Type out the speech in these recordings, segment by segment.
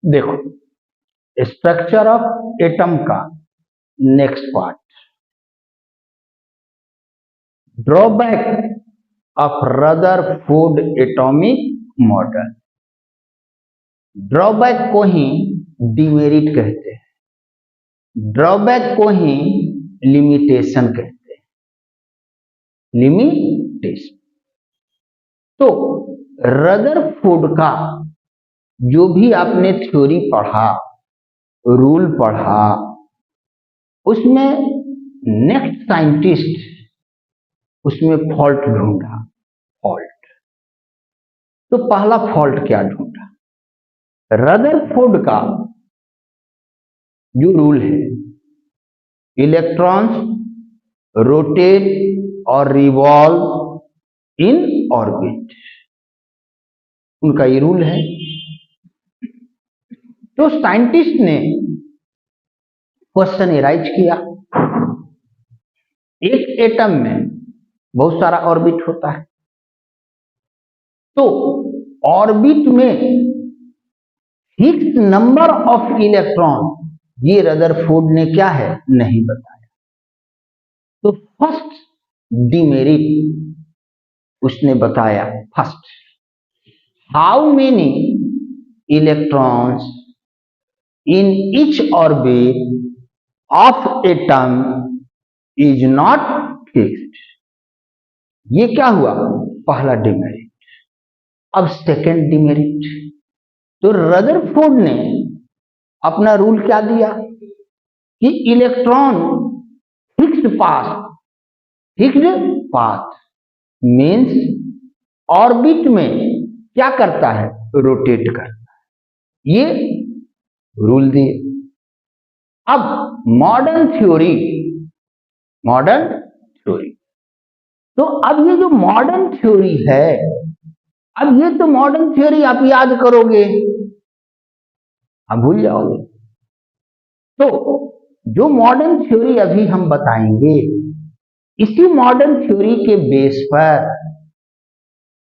देखो, structure of atom का next part, drawback of Rutherford atomic model. Drawback को ही demerit कहते हैं, ड्रॉबैक को ही लिमिटेशन कहते हैं, लिमिटेशन। तो रदरफोर्ड का जो भी आपने थ्योरी पढ़ा, रूल पढ़ा, उसमें नेक्स्ट साइंटिस्ट उसमें फॉल्ट ढूंढा। फॉल्ट, तो पहला फॉल्ट क्या ढूंढा? रदरफोर्ड का जो रूल है, इलेक्ट्रॉन्स रोटेट और रिवॉल्व इन ऑर्बिट, उनका ये रूल है। तो साइंटिस्ट ने क्वेश्चन एराइज किया, एक एटम में बहुत सारा ऑर्बिट होता है, तो ऑर्बिट में फिक्स नंबर ऑफ इलेक्ट्रॉन, ये रदरफोर्ड ने क्या है नहीं बताया। तो फर्स्ट डिमेरिट उसने बताया, first, how many electrons in each orbit of atom is not fixed। ये क्या हुआ? पहला डिमेरिट। अब सेकंड डिमेरिट, तो रदरफोर्ड ने अपना रूल क्या दिया कि electron fixed path means orbit में क्या करता है? रोटेट करता है, ये रूल दिए। अब मॉडर्न थ्योरी, तो अब ये जो मॉडर्न थ्योरी है, अब ये तो मॉडर्न थ्योरी आप याद करोगे, आप भूल जाओगे। तो जो मॉडर्न थ्योरी अभी हम बताएंगे, इसी मॉडर्न थ्योरी के बेस पर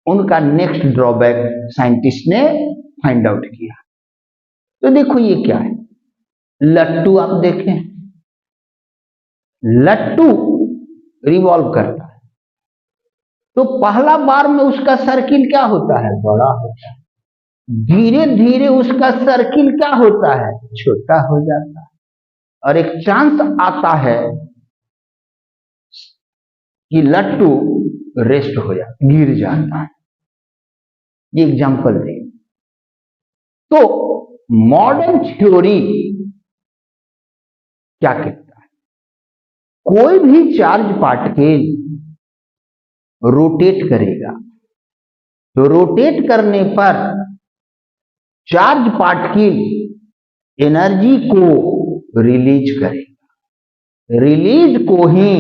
उनका नेक्स्ट ड्रॉबैक साइंटिस्ट ने फाइंड आउट किया। तो देखो ये क्या है, लट्टू आप देखें, लट्टू रिवॉल्व करता है, तो पहला बार में उसका सर्किल क्या होता है? बड़ा होता है, धीरे धीरे उसका सर्किल क्या होता है? छोटा हो जाता है, और एक चांस आता है कि लट्टू रेस्ट हो जाता, गिर जाता है। ये एग्जांपल दें। तो मॉडर्न थ्योरी क्या कहता है? कोई भी चार्ज पार्टिकल रोटेट करेगा, तो रोटेट करने पर चार्ज पार्टिकल एनर्जी को रिलीज करेगा, रिलीज को ही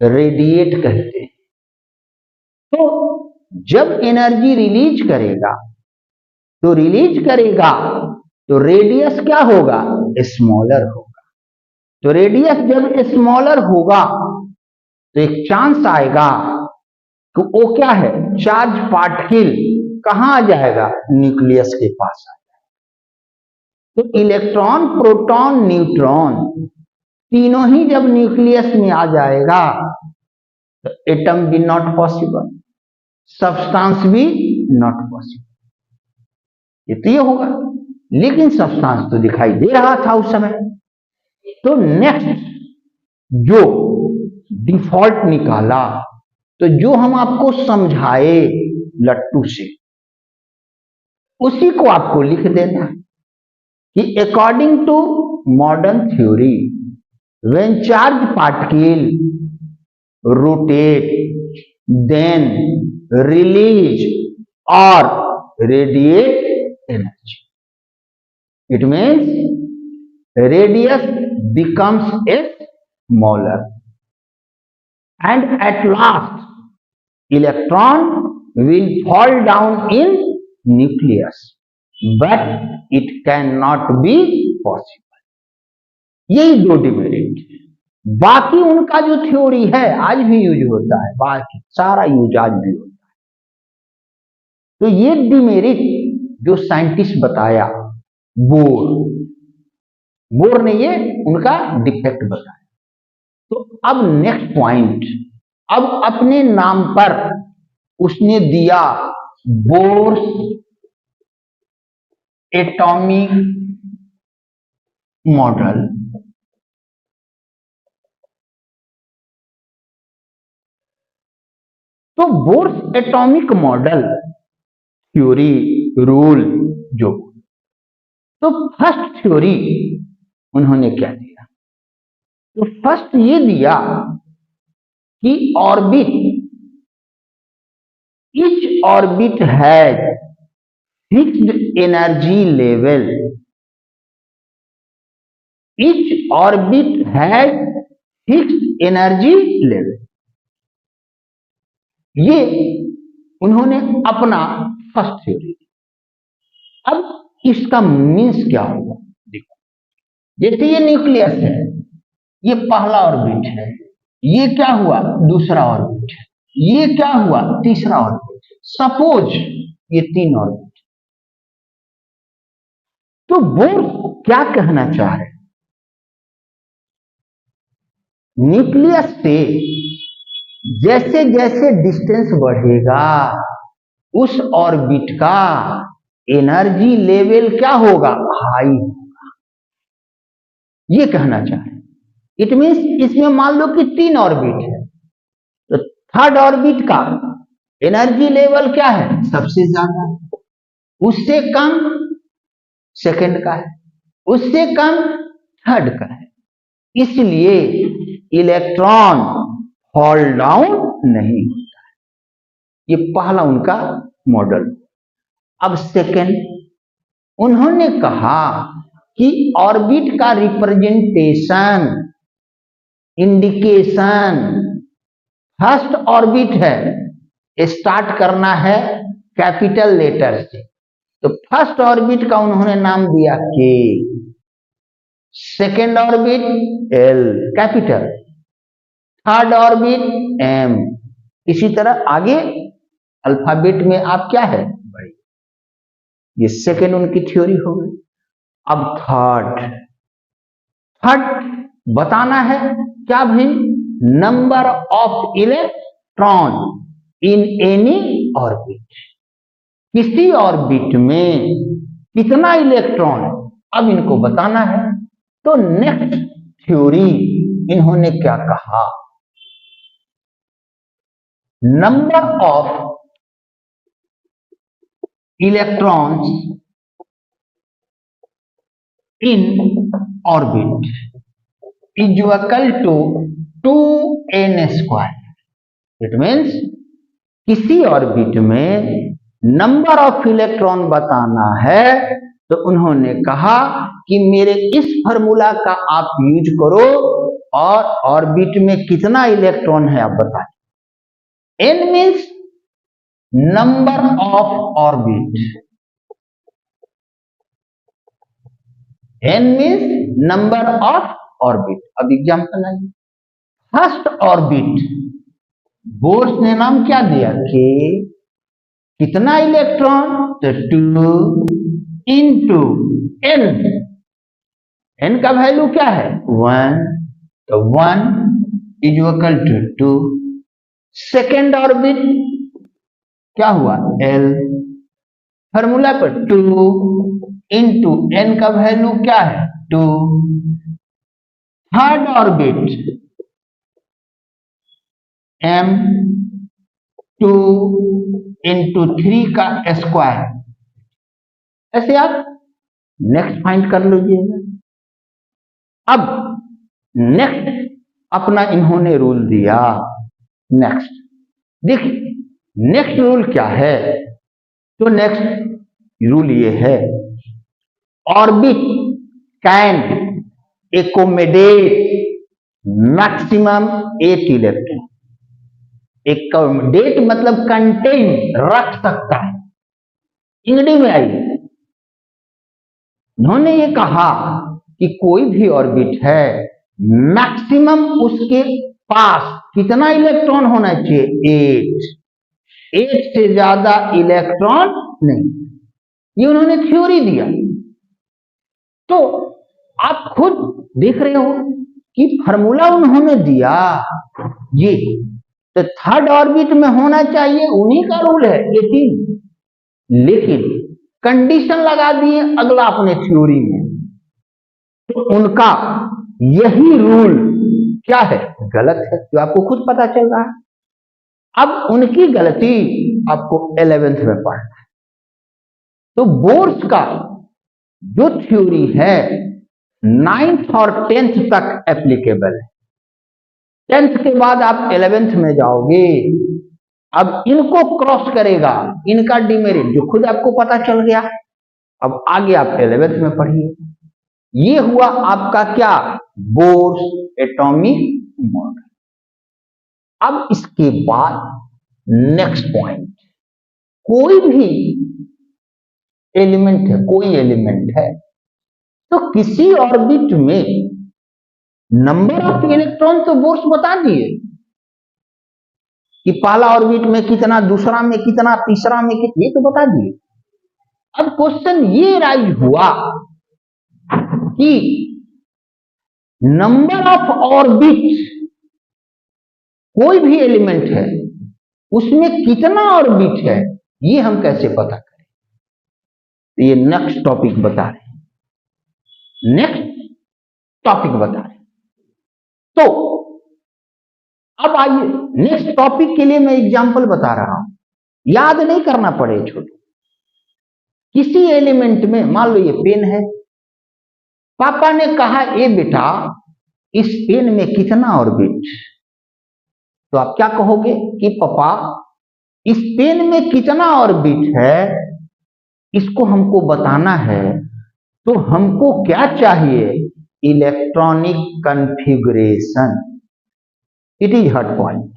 रेडिएट कहते हैं। तो जब एनर्जी रिलीज करेगा, तो रेडियस क्या होगा? स्मॉलर होगा। तो रेडियस जब स्मॉलर होगा, तो एक चांस आएगा कि वो क्या है? चार्ज पार्टिकल कहां आ जाएगा? न्यूक्लियस के पास आ जाएगा। तो इलेक्ट्रॉन, प्रोटॉन, न्यूट्रॉन तीनों ही जब न्यूक्लियस में आ जाएगा, तो एटम भी नॉट पॉसिबल, सब्सटेंस भी नॉट पॉसिबल। ये तो ये होगा, लेकिन सब्सटेंस तो दिखाई दे रहा था उस समय। तो नेक्स्ट जो डिफॉल्ट निकाला, तो जो हम आपको समझाए लट्टू से, उसी को आपको लिख देना कि according to modern theory, when charge particle rotate, then release और radiate energy. It means radius becomes smaller, and at last electron will fall down in nucleus, but it cannot be possible. यही दो demerit. बाकी उनका जो theory है आज भी use होता है, बाकी सारा यूज आज भी होता है। तो ये डिमेरिट जो साइंटिस्ट बताया, बोर। बोर ने ये उनका डिफेक्ट बताया। तो अब नेक्स्ट पॉइंट, अब अपने नाम पर उसने दिया बोर्स एटॉमिक मॉडल। तो Bohr's atomic model theory rule जो, तो फर्स्ट थ्योरी उन्होंने क्या दिया? तो फर्स्ट ये दिया कि orbit, each orbit has fixed energy level, each orbit has fixed energy level. ये उन्होंने अपना फर्स्ट थ्योरी। अब इसका मीन्स क्या होगा? देखो, जैसे ये न्यूक्लियस है, ये पहला ऑर्बिट है, ये क्या हुआ? दूसरा ऑर्बिट है, ये क्या हुआ? तीसरा ऑर्बिट। सपोज ये 3 ऑर्बिट। तो बोर क्या कहना चाह रहे? न्यूक्लियस से जैसे जैसे डिस्टेंस बढ़ेगा उस ऑर्बिट का एनर्जी लेवल क्या होगा? हाई होगा। ये कहना चाह रहे। इट मीन्स इसमें मान लो कि 3 ऑर्बिट है, तो थर्ड ऑर्बिट का एनर्जी लेवल क्या है? सबसे ज्यादा। उससे कम सेकंड का है, उससे कम थर्ड का है। इसलिए इलेक्ट्रॉन फॉल डाउन नहीं होता है। ये पहला उनका मॉडल। अब सेकंड, उन्होंने कहा कि ऑर्बिट का रिप्रेजेंटेशन, इंडिकेशन, फर्स्ट ऑर्बिट है, स्टार्ट करना है कैपिटल लेटर से। तो फर्स्ट ऑर्बिट का उन्होंने नाम दिया K, second orbit L capital, third orbit M. इसी तरह आगे अल्फाबेट में आप क्या है भाई, ये सेकेंड उनकी थ्योरी हो गई। अब थर्ड बताना है क्या भाई? Number of electron in any orbit, किसी ऑर्बिट में कितना इलेक्ट्रॉन, अब इनको बताना है। तो नेक्स्ट थ्योरी इन्होंने क्या कहा? Number of electrons in orbit is equal to 2n²। It means किसी ऑर्बिट में नंबर ऑफ इलेक्ट्रॉन बताना है, तो उन्होंने कहा कि मेरे इस फॉर्मूला का आप यूज करो और ऑर्बिट में कितना इलेक्ट्रॉन है आप बताएं। n means number of orbit, n means number of orbit. अब एग्जांपल आइए, फर्स्ट ऑर्बिट बोर्स ने नाम क्या दिया? के। कितना इलेक्ट्रॉन? तो 2 इंटू n। n का वैल्यू क्या है? 1। तो 1 is equal to 2। Second orbit क्या हुआ? l। फॉर्मूला पर 2 इंटू n का वैल्यू क्या है? 2। थर्ड ऑर्बिट m, 2 इंटू 3 का स्क्वायर। ऐसे आप नेक्स्ट फाइंड कर लीजिएगा। अब नेक्स्ट अपना इन्होंने रूल दिया। नेक्स्ट देखिए, नेक्स्ट रूल क्या है? तो नेक्स्ट रूल ये है, orbit can accommodate maximum 8 electron. Accommodate मतलब कंटेन, रख सकता है। इंग्लिश में आई, उन्होंने ये कहा कि कोई भी ऑर्बिट है, मैक्सिमम उसके पास कितना इलेक्ट्रॉन होना चाहिए? 8 से ज्यादा इलेक्ट्रॉन नहीं। ये उन्होंने थ्योरी दिया। तो आप खुद देख रहे हो कि फार्मूला उन्होंने दिया ये, तो थर्ड ऑर्बिट में होना चाहिए, उन्हीं का रूल है 18, लेकिन कंडीशन लगा दिए अगला अपने थ्योरी में, तो उनका यही रूल क्या है, गलत है, जो आपको खुद पता चल रहा है। अब उनकी गलती आपको 11th में पढ़ना है। तो बोर्स का जो थ्योरी है 9th और 10th तक एप्लीकेबल है। 10th के बाद आप 11th में जाओगे, अब इनको क्रॉस करेगा, इनका डिमेरिट जो खुद आपको पता चल गया, अब आगे आप 11th में पढ़िए। ये हुआ आपका क्या, बोर्स एटॉमिक मॉडल। अब इसके बाद नेक्स्ट पॉइंट, कोई भी एलिमेंट है, कोई एलिमेंट है, तो किसी ऑर्बिट में नंबर ऑफ इलेक्ट्रॉन तो बोर्स बता दिए कि पहला ऑर्बिट में कितना, दूसरा में कितना, तीसरा में कितना, ये तो बता दिए। अब क्वेश्चन ये राइज हुआ कि नंबर ऑफ ऑर्बिट, कोई भी एलिमेंट है उसमें कितना ऑर्बिट है, ये हम कैसे पता करें। तो ये नेक्स्ट टॉपिक बता रहे हैं, नेक्स्ट टॉपिक बता रहे हैं। तो अब आइए नेक्स्ट टॉपिक के लिए मैं एग्जांपल बता रहा हूं, याद नहीं करना पड़े छोटे। किसी एलिमेंट में मान लो ये पेन है, पापा ने कहा ए बेटा इस पेन में कितना ऑर्बिट, तो आप क्या कहोगे कि पापा इस पेन में कितना ऑर्बिट है, इसको हमको बताना है, तो हमको क्या चाहिए, electronic configuration. It is hot point.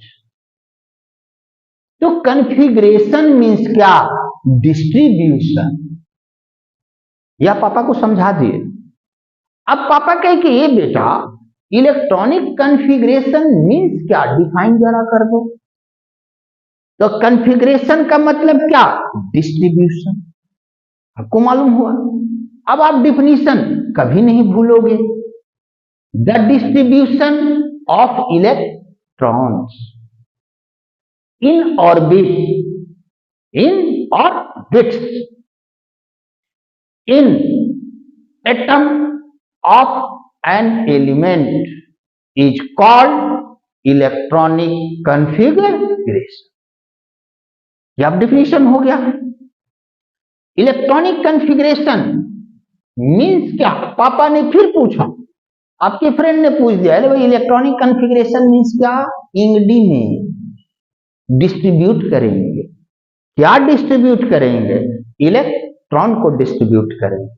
तो कन्फिगरेशन मीन्स क्या, डिस्ट्रीब्यूशन। या पापा को समझा दिए। अब पापा कहे कि ये बेटा इलेक्ट्रॉनिक कन्फिगरेशन मीन्स क्या, डिफाइन जरा कर दो। तो कन्फिगरेशन का मतलब क्या, डिस्ट्रीब्यूशन। आपको मालूम हुआ। अब आप डिफिनीशन कभी नहीं भूलोगे, the distribution of electrons in orbit, in orbits, in atom of an element is called electronic configuration. यह अब डिफिनीशन हो गया। इलेक्ट्रॉनिक कन्फिगरेशन मीन्स क्या, पापा ने फिर पूछा, आपके फ्रेंड ने पूछ दिया, अरे भाई इलेक्ट्रॉनिक कन्फिगरेशन मीन्स क्या, इंगडी में डिस्ट्रीब्यूट करेंगे। क्या डिस्ट्रीब्यूट करेंगे, इलेक्ट्रॉन को डिस्ट्रीब्यूट करेंगे।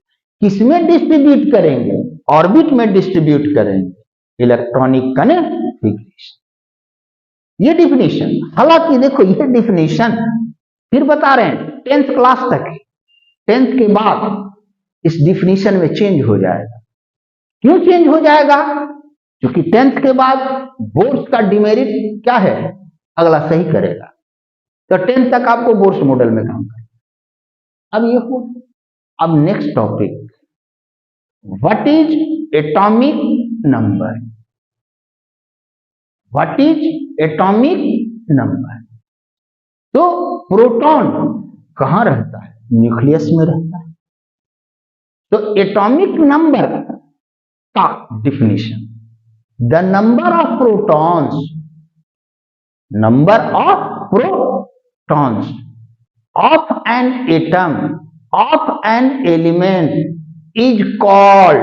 किसमें डिस्ट्रीब्यूट करेंगे, ऑर्बिट में डिस्ट्रीब्यूट करेंगे, इलेक्ट्रॉनिक कन्फिगरेशन। ये डिफिनीशन, हालांकि देखो ये डिफिनीशन फिर बता रहे हैं 10th क्लास तक, 10th के बाद इस डिफिनीशन में चेंज हो जाएगा। क्यों चेंज हो जाएगा, क्योंकि 10th के बाद बोर्स का डिमेरिट क्या है, अगला सही करेगा। तो 10th तक आपको बोर्स मॉडल में काम करना। अब ये हो, अब next topic, what is atomic number. What is atomic number. तो प्रोटॉन कहां रहता है, न्यूक्लियस में रहता है। तो एटॉमिक नंबर का definition, the number of protons, number of protons of an atom of an element is called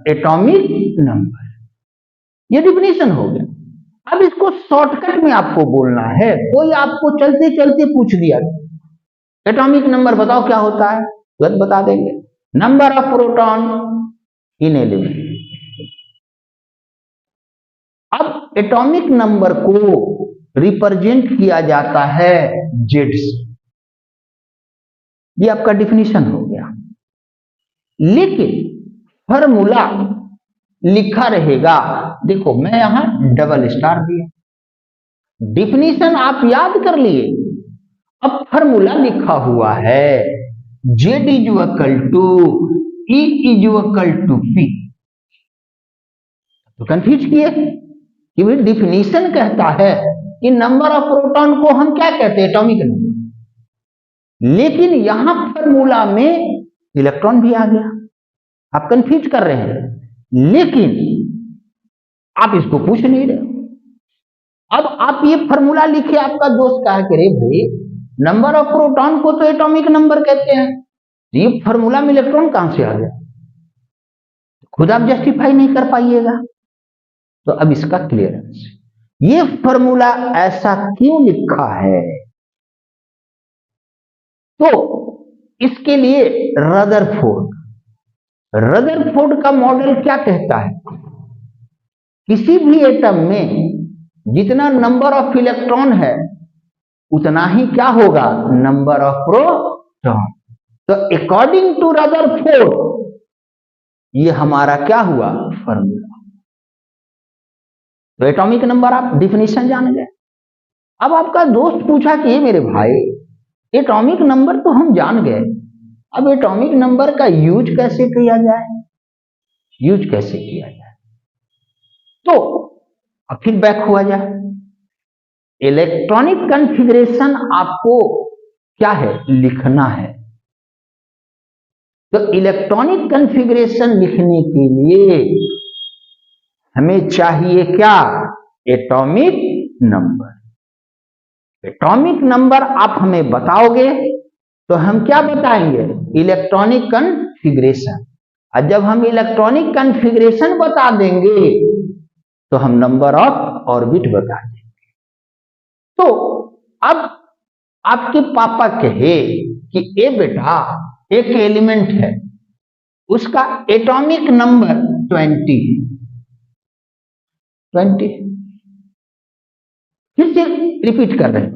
atomic number. ये डिफिनीशन हो गया। अब इसको शॉर्टकट में आपको बोलना है। कोई आपको चलते चलते पूछ दिया एटॉमिक नंबर बताओ क्या होता है, तुरंत बता देंगे, number of proton in element. अब एटॉमिक नंबर को रिप्रेजेंट किया जाता है जेड से। ये आपका डिफिनीशन हो गया। लेकिन फॉर्मूला लिखा रहेगा, देखो मैं यहां डबल स्टार दिया, डिफिनीशन आप याद कर लिए। अब फॉर्मूला लिखा हुआ है Z is equal to E is equal to P। तो कंफ्यूज किए कि भाई डिफिनीशन कहता है कि नंबर ऑफ प्रोटॉन को हम क्या कहते हैं, एटॉमिक नंबर, लेकिन यहां फॉर्मूला में इलेक्ट्रॉन भी आ गया। आप कंफ्यूज कर रहे हैं, लेकिन आप इसको पूछ नहीं रहे। अब आप ये फॉर्मूला लिखे, आपका दोस्त कहा कि रे भाई नंबर ऑफ प्रोटॉन को तो एटॉमिक नंबर कहते हैं, ये फॉर्मूला में इलेक्ट्रॉन कहां से आ गया, खुद आप जस्टिफाई नहीं कर पाइएगा। तो अब इसका क्लियरेंस, ये फॉर्मूला ऐसा क्यों लिखा है, तो इसके लिए रदरफोर्ड का मॉडल क्या कहता है, किसी भी एटम में जितना नंबर ऑफ इलेक्ट्रॉन है उतना ही क्या होगा, नंबर ऑफ प्रोटॉन। तो अकॉर्डिंग टू रदरफोर्ड ये हमारा क्या हुआ, फॉर्मूला। तो एटॉमिक नंबर आप डिफिनीशन जान गए। अब आपका दोस्त पूछा कि ये मेरे भाई एटॉमिक नंबर तो हम जान गए, अब एटॉमिक नंबर का यूज कैसे किया जाए, तो अब फिर बैक हुआ जाए। इलेक्ट्रॉनिक कॉन्फ़िगरेशन आपको क्या है, लिखना है। तो इलेक्ट्रॉनिक कॉन्फ़िगरेशन लिखने के लिए हमें चाहिए क्या, एटॉमिक नंबर। एटॉमिक नंबर आप हमें बताओगे तो हम क्या बताएंगे, इलेक्ट्रॉनिक कॉन्फ़िगरेशन। और जब हम इलेक्ट्रॉनिक कॉन्फ़िगरेशन बता देंगे तो हम नंबर ऑफ ऑर्बिट बता देंगे। तो अब आपके पापा कहे कि ए बेटा एक एलिमेंट है, उसका एटॉमिक नंबर 20 फिर से रिपीट कर रहे हैं,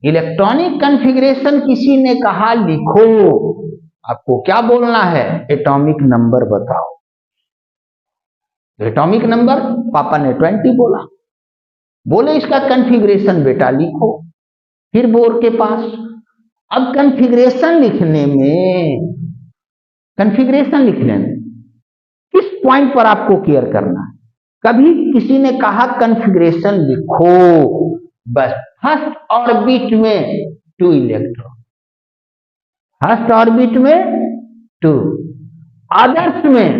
इलेक्ट्रॉनिक कॉन्फ़िगरेशन किसी ने कहा लिखो, आपको क्या बोलना है, एटॉमिक नंबर बताओ। एटॉमिक नंबर पापा ने 20 बोला, बोले इसका कॉन्फ़िगरेशन बेटा लिखो। फिर बोर्ड के पास, अब कॉन्फ़िगरेशन लिखने में किस पॉइंट पर आपको क्लियर करना है। कभी किसी ने कहा कॉन्फ़िगरेशन लिखो, बस फर्स्ट ऑर्बिट में 2 इलेक्ट्रॉन, फर्स्ट ऑर्बिट में 2, अदर्स में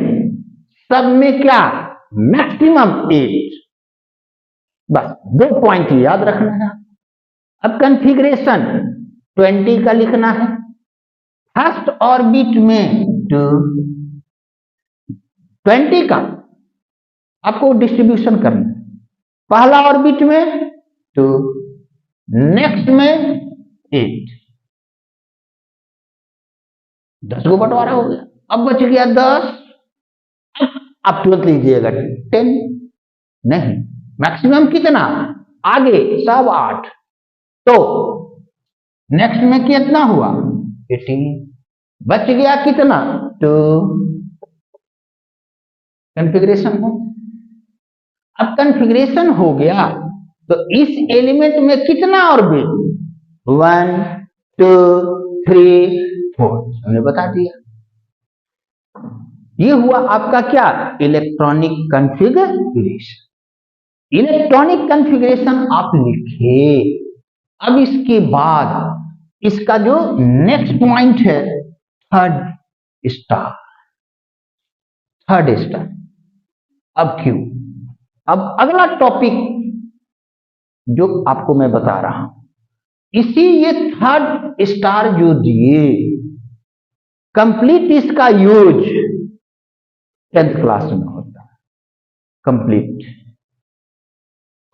सब में क्या, मैक्सिमम 8। बस 2 पॉइंट याद रखना है। अब कॉन्फ़िगरेशन 20 का लिखना है, फर्स्ट ऑर्बिट में 2, 20 का आपको डिस्ट्रीब्यूशन करना है, पहला ऑर्बिट में 2, नेक्स्ट में 8, 10 को बंटवारा हो गया। अब बच गया 10, आप तुरंत लीजिएगा 10, नहीं मैक्सिमम कितना, आगे सब 8, तो नेक्स्ट में कितना हुआ 18, बच गया कितना 2, कॉन्फ़िगरेशन हो। अब कॉन्फ़िगरेशन हो गया तो इस एलिमेंट में कितना ऑर्बिट, 1 2 3 4, हमने बता दिया। ये हुआ आपका क्या, इलेक्ट्रॉनिक कॉन्फ़िगरेशन। इलेक्ट्रॉनिक कॉन्फ़िगरेशन आप लिखे। अब इसके बाद इसका जो नेक्स्ट पॉइंट है, थर्ड स्टार। अब क्यों, अब अगला टॉपिक जो आपको मैं बता रहा हूं, इसी ये थर्ड स्टार जो दिए, कंप्लीट इसका यूज 10th क्लास में होता है, कंप्लीट।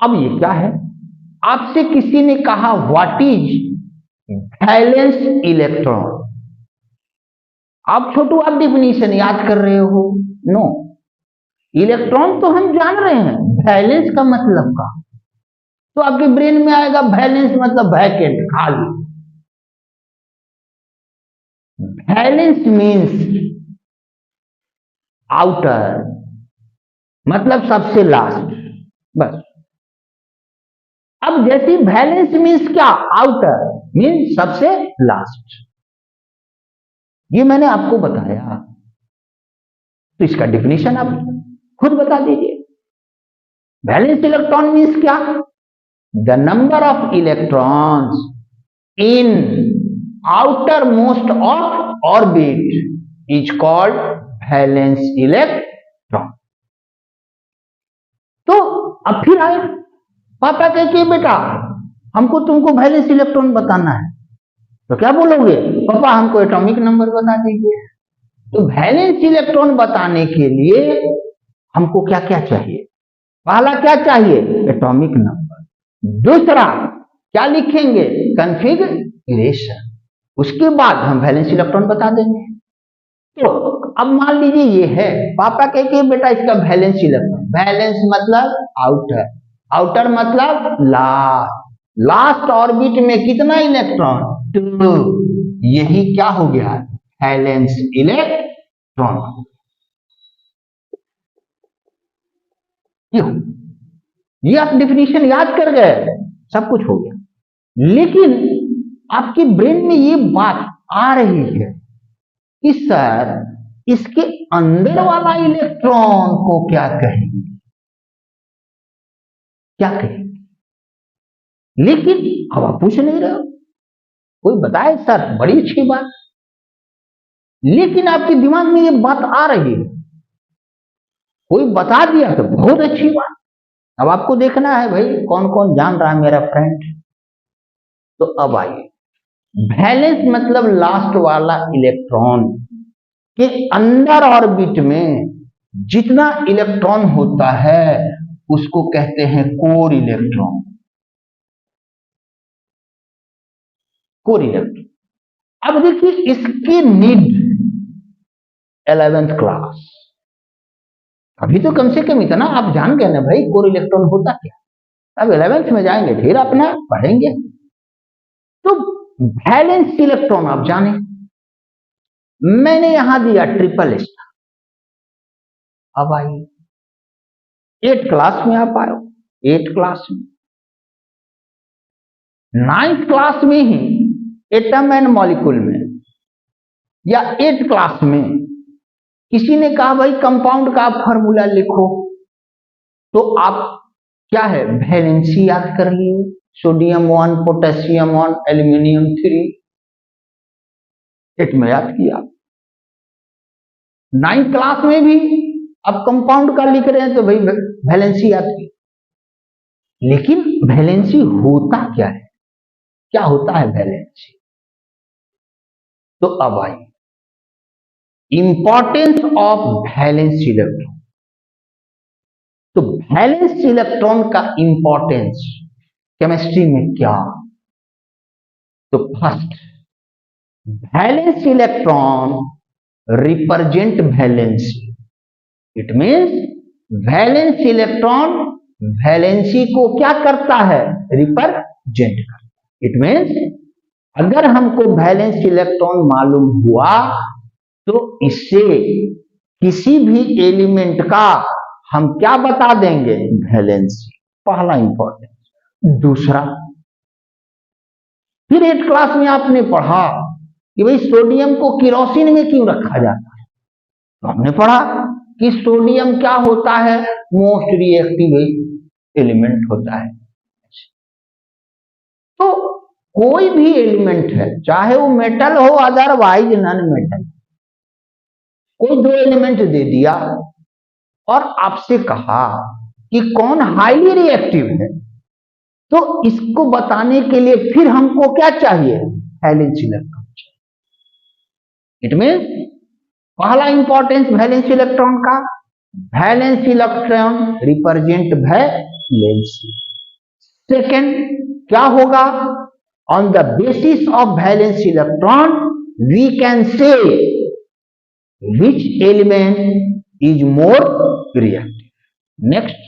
अब ये क्या है, आपसे किसी ने कहा व्हाट इज वैलेंस इलेक्ट्रॉन। आप छोटू आप डिफिनीशन याद कर रहे हो, नो, इलेक्ट्रॉन तो हम जान रहे हैं, वैलेंस का मतलब का, तो आपके ब्रेन में आएगा वैलेंस मतलब वैकेंट, खाली। वैलेंस मीन्स आउटर, मतलब सबसे लास्ट, बस। अब जैसी वैलेंस मीन्स क्या, आउटर मीन्स सबसे लास्ट। ये मैंने आपको बताया तो इसका डिफिनेशन आप खुद बता दीजिए। वैलेंस इलेक्ट्रॉन मीन्स क्या? The number of electrons in outer most of orbit is called valence electron. तो अब फिर आए, पापा कहते बेटा हमको तुमको वैलेंस इलेक्ट्रॉन बताना है, तो क्या बोलोगे? पापा हमको एटॉमिक नंबर बता दीजिए। तो वैलेंस इलेक्ट्रॉन बताने के लिए हमको क्या क्या चाहिए? पहला क्या चाहिए? Atomic number. दूसरा क्या लिखेंगे? कॉन्फ़िगरेशन। उसके बाद हम वैलेंस इलेक्ट्रॉन बता देंगे। तो अब मान लीजिए ये है, पापा कहे बेटा इसका वैलेंस इलेक्ट्रॉन, वैलेंस मतलब आउटर, आउटर मतलब लास्ट, लास्ट ऑर्बिट में कितना इलेक्ट्रॉन? 2। यही क्या हो गया? Valence electron. ये आप डिफिनीशन याद कर गए, सब कुछ हो गया। लेकिन आपके ब्रेन में ये बात आ रही है कि सर इसके अंदर वाला इलेक्ट्रॉन को क्या कहेंगे, क्या कहेंगे? लेकिन अब आप पूछ नहीं रहे हो, कोई बताए सर बड़ी अच्छी बात, लेकिन आपके दिमाग में ये बात आ रही है, कोई बता दिया तो बहुत अच्छी बात। अब आपको देखना है भाई कौन कौन जान रहा है मेरा फ्रेंड। तो अब आइए, वैलेंस मतलब लास्ट वाला इलेक्ट्रॉन के अंदर ऑर्बिट में जितना इलेक्ट्रॉन होता है उसको कहते हैं कोर इलेक्ट्रॉन। Core electron. अब देखिए इसकी नीड 11th क्लास, अभी तो कम से कम इतना आप जान गए ना भाई कोर इलेक्ट्रॉन होता क्या। अब 11th में जाएंगे फिर अपना पढ़ेंगे। तो वैलेंस इलेक्ट्रॉन आप जाने, मैंने यहां दिया ट्रिपल स्टार। अब आइए 8th क्लास में आप आए, 8th क्लास में, 9th क्लास में ही एटम एंड मॉलिक्यूल में, या 8th क्लास में किसी ने कहा भाई कंपाउंड का आप फॉर्मूला लिखो, तो आप क्या है वैलेंसी याद कर लिए, सोडियम 1 पोटेशियम 1 एल्यूमिनियम 3, 8 में याद किया। 9th क्लास में भी अब कंपाउंड का लिख रहे हैं तो भाई वैलेंसी याद की। लेकिन वैलेंसी होता क्या है, क्या होता है वैलेंसी? तो अब आइए इंपॉर्टेंस ऑफ वैलेंस इलेक्ट्रॉन। तो वैलेंस इलेक्ट्रॉन का इंपॉर्टेंस केमिस्ट्री में क्या? तो first, valence electron represent valency. It means valence electron valency को क्या करता है? रिप्रेजेंट करता है। इट मीन्स अगर हमको वैलेंस इलेक्ट्रॉन मालूम हुआ तो इससे किसी भी एलिमेंट का हम क्या बता देंगे? वैलेंसी, पहला इंपॉर्टेंस। दूसरा, फिर 8th क्लास में आपने पढ़ा कि भाई सोडियम को केरोसिन में क्यों रखा जाता है, तो हमने पढ़ा कि सोडियम क्या होता है? मोस्ट रिएक्टिव एलिमेंट होता है। तो कोई भी एलिमेंट है, चाहे वो मेटल हो अदरवाइज नॉन मेटल, कोई 2 एलिमेंट दे दिया और आपसे कहा कि कौन हाईली रिएक्टिव है, तो इसको बताने के लिए फिर हमको क्या चाहिए? वैलेंस इलेक्ट्रॉन चाहिए। इट मीन्स पहला इंपॉर्टेंस वैलेंस इलेक्ट्रॉन का, valence electron represent valency. Second क्या होगा? On the basis of valence electron we can say which element is more reactive. Next,